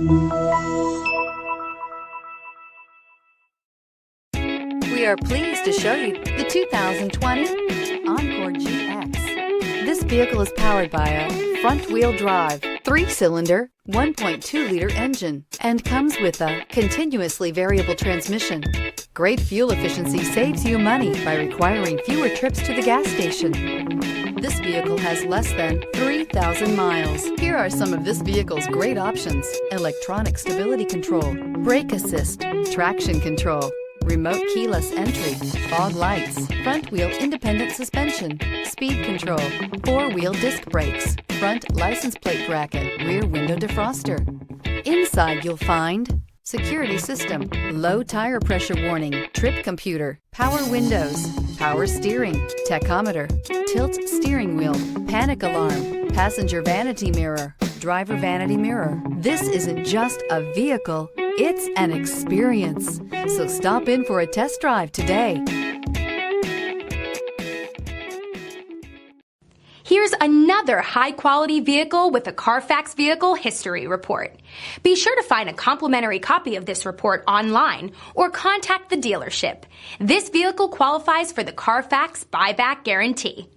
We are pleased to show you the 2020 Encore GX. This vehicle is powered by a front-wheel drive, 3-cylinder, 1.2-liter engine, and comes with a continuously variable transmission. Great fuel efficiency saves you money by requiring fewer trips to the gas station. This vehicle has less than 3,000 miles. Here are some of this vehicle's great options: electronic stability control, brake assist, traction control, remote keyless entry, fog lights, front wheel independent suspension, speed control, 4-wheel disc brakes, front license plate bracket, rear window defroster. Inside you'll find security system, low tire pressure warning, trip computer, power windows, power steering, tachometer, tilt steering wheel, panic alarm, passenger vanity mirror, driver vanity mirror. This isn't just a vehicle, it's an experience. So stop in for a test drive today. Here's another high-quality vehicle with a Carfax Vehicle History Report. Be sure to find a complimentary copy of this report online or contact the dealership. This vehicle qualifies for the Carfax Buyback Guarantee.